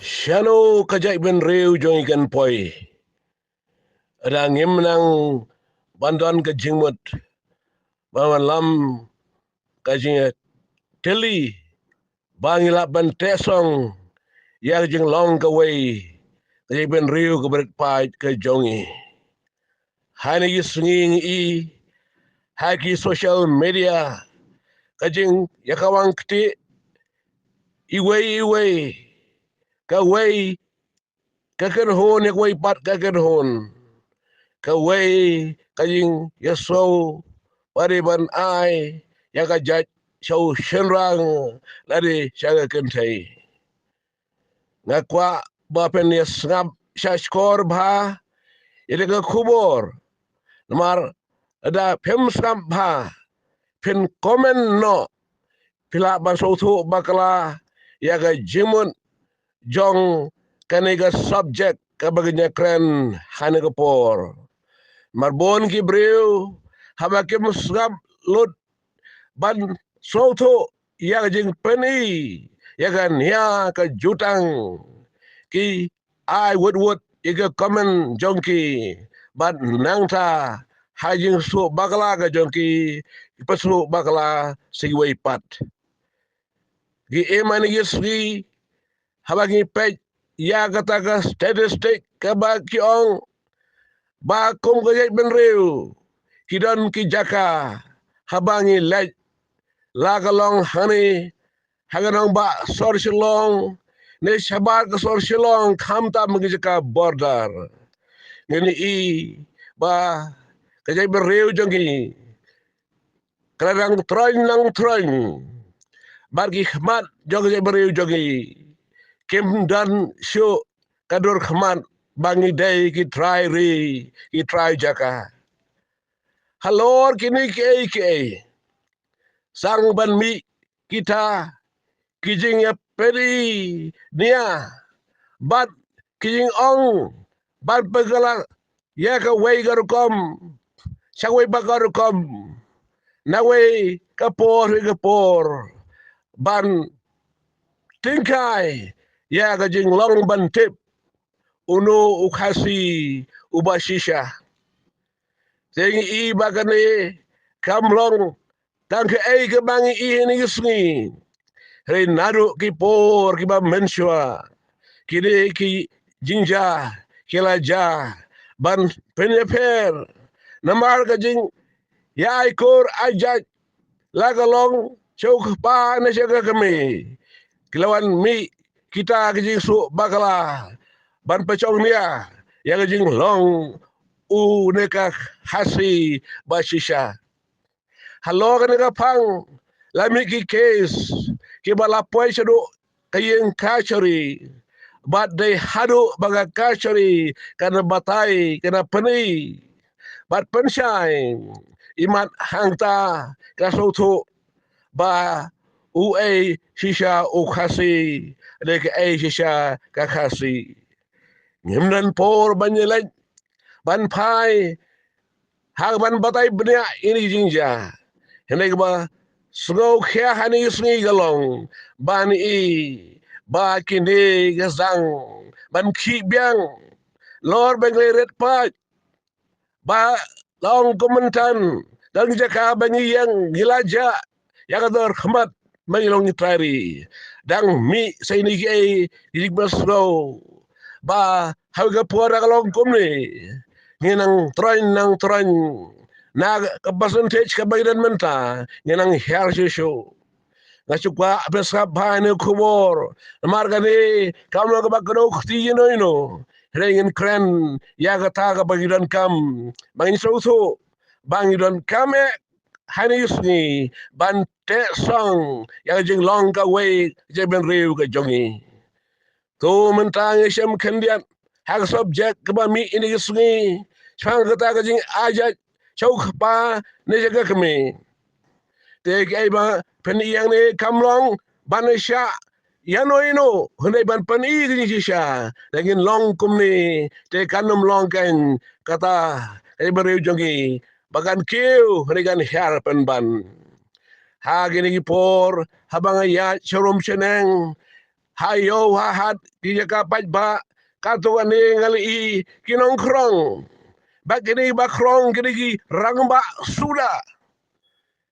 Shano kajai ben reu jong ikan poi. Ada ngem nang bantuan ke jingmut. Bawan lam kajing teli. Bangilap ban tesong. Ya jing long ke wei. Kajai ben reu ke berat pai ke jongi. Hanya yisnging i. Haki social media. Kajing yakawang keti. Iwei. Ka wei. Kakerhon yak wei pat kakerhon. Ka wei kajing yaso pariban ai yaka jaj show shenrang lari shaga kentai ngakwa bapen yes ngab shashkor bha ide ka kubor namar ada pem skam bha pen komen no pila ban sautu bakala yaka jimun jong kaniga subject kabagnya kren hanega por marbon ki breu habake musgab lod ban soto ya jing peni ya kan ya ka jutang ki ai wood iga komen jongki ban nangta hajing su bakala ka jongki pasu bakala sigway pat gi eman yesri habagi pej ya kata ka statistik ka ba ki ong ba kom ka ben reu kidan ki jaka habangi lej lagalong hani haganong ba sor silong ne shabar ka sor silong khamta magijaka border ngeni i ba kajai bereu jongi kadang troin bargi khmat jogi bereu jongi kem dan syo kadur khmat bangi dai ki try jaka halor kini ke sang ban mi kita kijing ya peri nia bat kijing ong bat pagala ya ka wei gar kom sang wei bagar kom na wei kapor ban tingkai ya ka jing long ban tip uno ukhasi ubashisha tengi i bagane kamlong tangke ai ke bangi i ni gisni Renado ki por ki ba mensua kini ki jinja kilaja ban penyeper namar ka jing ya ikor ajaj lagalong chok pa na jaga kami kilawan mi kita ki jing su bakala ban pecong nia ya ka jing long u neka hasi basisha halo ka neka pang lami ki case ki balapoi sedu kayeng kachori but they hadu baga kachori kana batai kana pani but penshai imat hangta kasoto ba ua shisha ukhasi dek ai shisha kakasi ngimnan por banyelan ban pai hang ban batai benya ini jinja henai ba Snow kaya hani isngi galong ban i ba kini gazang ban ki biang lor bengleret pa ba long komentan dan jaka bangi yang gilaja yang ador khmat mangilong tari dang mi saini ki dik basro ba haga pora galong komni nginang troin na percentage ka bagidan menta ngenang her show na chukwa peska bhane khubor marga ni kamlo ka bakdo khti ino rengin kren ya ga ta ga bagidan kam bangin so bangidan kame hanis ni ban te song ya jing long ka way je ben riu ka jongi to menta ngesem khendian hak subject ka ba mi ini sungi chang ka ta ga jing aja chau pa ne jaga kami te kai ba pen yang ne kamlong banisha yano ino hunai ban pan i ni sha lagin long kum ni te kanum long kan kata ai bare jongi bagan kiu hunai gan har pen ban ha gini por habang ya chorum cheneng hayo hahat ki kapat ba kato ane ngali kinong krong bak ini bakrong kini rangba sudah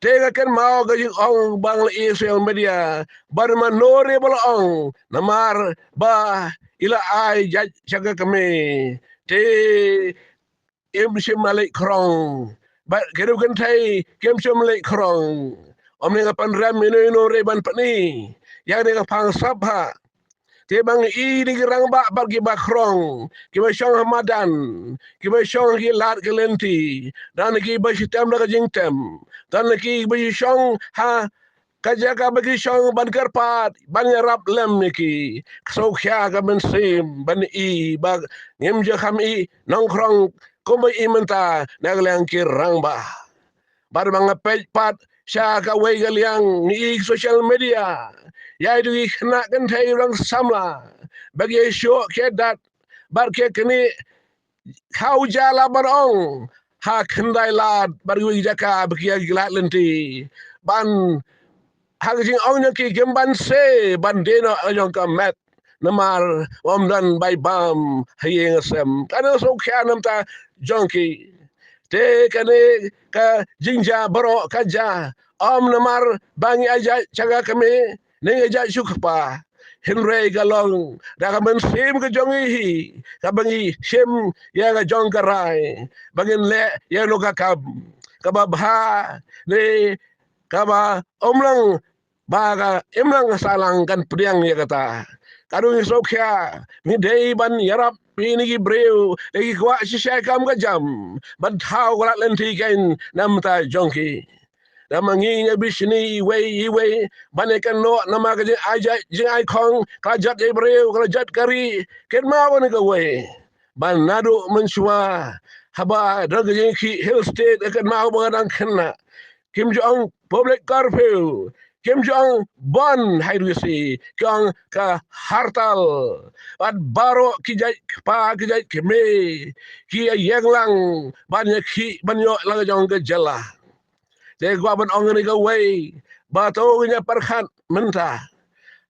tega kan mau gaji ong bang le social media bar manore bala ong namar ba ila ai jaga kami te em sim malai krong ba keru kan thai kem sim malai krong om ne pan ram no re ban pani yang ne pang sabha te bang I ni rang ba bar ki bakrong ki ba shong hamadan ki ba shong ki lat ki lenti dan ki ba sitam na jing tem dan ki ba shong ha kaja ka bagi shong ban karpat ban rap lem ki so kya ka ben sim ban I ba ngem je kham I nong krong ko ba I menta naglang ki rang ba bar mga page pat siya ka way galyang ni social media ya itu kena kan thay orang samla bagi show ke dat bar ke kini kau jala barong ha kendai lad bar wi jaka bagi gilat lenti ban ha jing ong ki gemban se ban deno ayong ka met namar om dan bay bam hayeng sem kana so kya namta jonki te kane ka jinja baro kaja om namar bangi aja caga kami ne aja sukpa Henry galong daga men sim ke jongi hi ka bangi sim ya ga jong karai bangin le ya no ka kababha ne kaba omlang baga emlang salang kan priang ya kata kadung sokya ni dei ban yarap ini ki breu lagi kwa sisya kam ka jam ban thau kala lenti kain namta jongki namangi nya bisni iwe banekan no nama ka aja jing ai khong ka jat e breu ka jat kari ken ma won ka we ban nadu mensua haba dag jing ki hill state kan ma ba dan kena Kim Jong public curfew Kim Jong bon hairisi kyang ka hartal at baro kijai pa kijai keme ki yang lang banyak ki banyo lang jong ke jala de gwa ban ong ni ga way ba to nya parkhat menta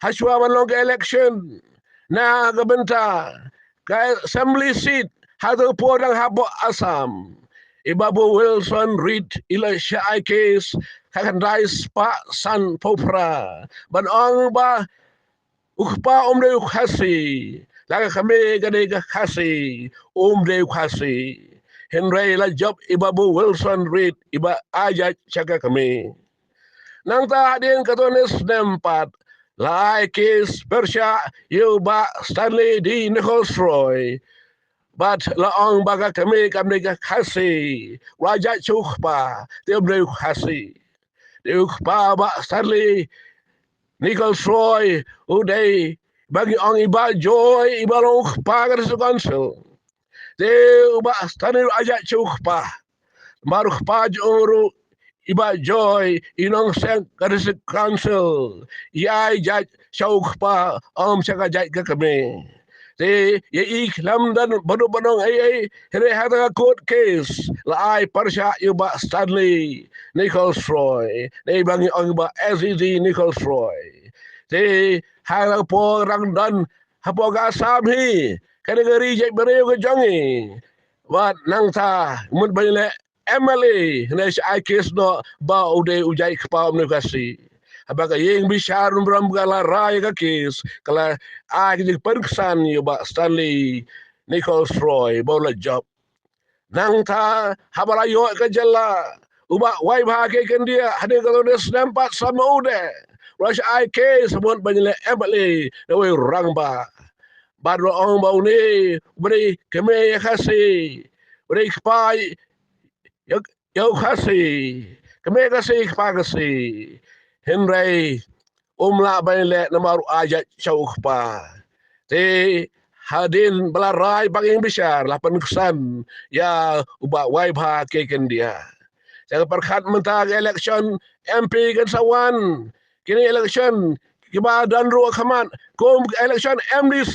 haswa ban long election na ga benta ka assembly seat hado podang habo asam Ibabu Wilson Reed ila syai kes kakandais pa san popra ban ong ba ukpa de khasi laga kami gade khasi de khasi Henry la job Ibabu Wilson Reed iba aja caga kami nang ta hadin katones nempat lai kes Persya yuba Stanley D. Nichols Roy But laong baga kami ka khasi wajak chukpa dia beri khasi dia ukpa ba Stanley Nicole Troy uday bagi ong iba joy iba long ukpa ka sa council dia ba Stanley ajak chukpa maruh pa juru iba joy inong sen ka sa council yai jaj chukpa saka jaj ka kami te ye iklam dan bono ai here hada court case la ai Persya yuba Stanley Nichols Roy nei bangi ong ba SED Nichols Roy te hala po rang dan hapo ga sam hi kategori je bereu ke jongi wat nang ta mun bale MLA nei ai case no ba ude ujai kpa omnikasi abaga yeng bishar bram gala rai ka kes kala a ki perksan yo ba Stanley Nichols Roy bola job nang ta habala yo ka jalla uba wai ba ke kan dia hade kalau des nampak sama ude rush ai ke sebut banyak embale dewe rang ba badro ong ba uni beri keme khasi beri kpai yo khasi keme khasi kpa khasi Henry umla baile namaru ajat chaukhpa te hadin belarai banging besar 8 kesan ya uba waibha keken dia saya perkhat mentag election MP kan sawan kini election kiba dan ru khaman kom election MDC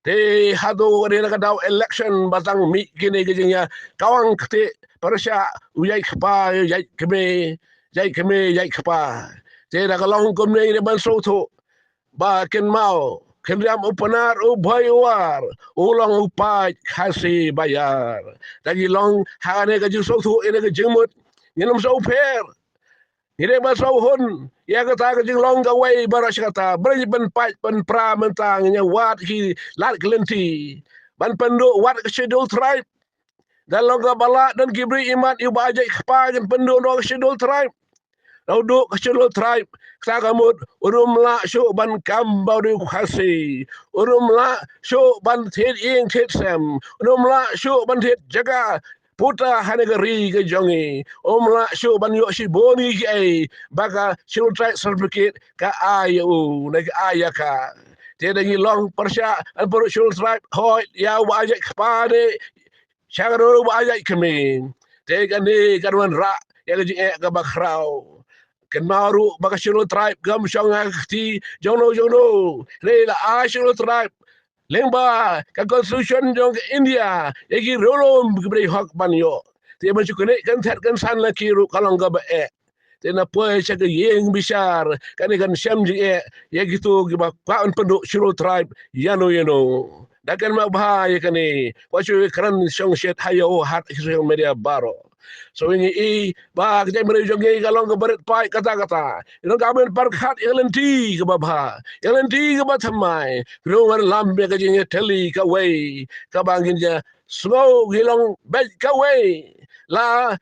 te hado ni kadau election batang mi kini ginya kawang kete Persya uyai khpa yai keme yai kpa te da kalong kom ni ban so tho ba ken mau kendam upanar ubayar ulang upai kasih bayar lagi long hane ka ju so thu ene ka jengmut nyenum so per ire ba so hun ya ka ta ka jing long ka wai barash kata bari ban pai ban pra mentang nya wat ki lat kelenti ban penduk wat ke schedule tribe dan long ka bala dan kibri imat yu ba ajai khpa gen penduk no schedule tribe Lauduk kecil tribe sagamut urumla syuk ban kambau di khasi urumla syuk ban thet ing thet sam urumla syuk ban thet jaga puta hanegari ke jongi umla syuk ban yok si boni ki ai baka syuk tribe certificate ka ayu na ka ayaka tiada ngi long persya an perut syuk tribe hoi ya wa ajak kepade syagaru wa ajak kemi tegan ni karuan ra ya ka bakrau Kenmaru bakashiro tribe gam shonga ti jono lela ashiro tribe lemba ka constitution jong India yagi rolom bre hak banyo te man chukune kan that kan san la kiru kalanga ba te na poe chaga yeng bishar kan kan sham ji yagi tu giba kwa penduk shiro tribe yano dakan ma bahaya kani wachu kran shong shet hayo hat social media baro so ini ba kita meri jonge kalau ke berat pai kata-kata ino kamen parkhat elenti ke babha elenti ke bathamai ruan lambe ke jinge teli ka wei ka bangin ja slow hilong bet ka wei la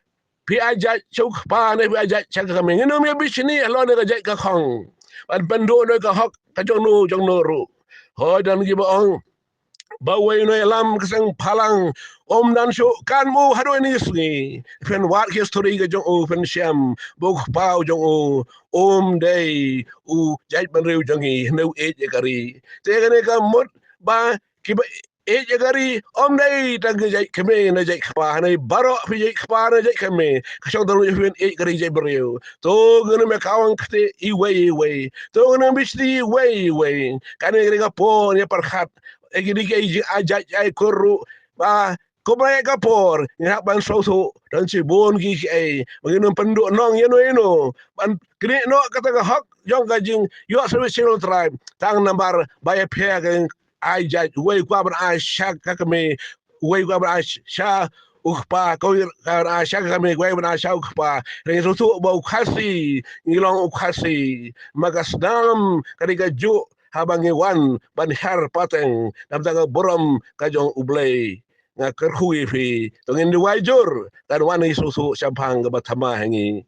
pi aja chuk pa ne pi aja chak ka men ino me bishni lo ne ka jai ka khong ban pando ne ka hok ka jong no ru ho dan gi ba ong bawai no lam kesang palang om dan syo kan mu hado ini sungi fen wat history ga jong o fen syam bok pau jong o om day u jait ban rew jongi no e kari te gane ka mot ba ki ba e kari om day tag jait keme na jait khpa na baro fi jait khpa na jait keme ka shong daru fen e kari jait brew to gane me kawang kte i way to gane bisti way kan e ga po ne parkhat egini ke aja ai koru ba ko ba ka por ya ban so dan si bon gi ai ngin penduk nong yeno ban kri no kata ka hak jong ka jing yo service tribe tang nambar ba ya phe ka ai ja we kwa ban a sha ka me we kwa ban a sha ukpa ko a sha ka me we ban a sha ukpa re so tu ba khasi ngilong khasi magasdam kadika ju habangi wan ban har pateng nam taga borom kajong ublay nga kerhui fi tongin di wajur kan wan isusu sampang ga batama hangi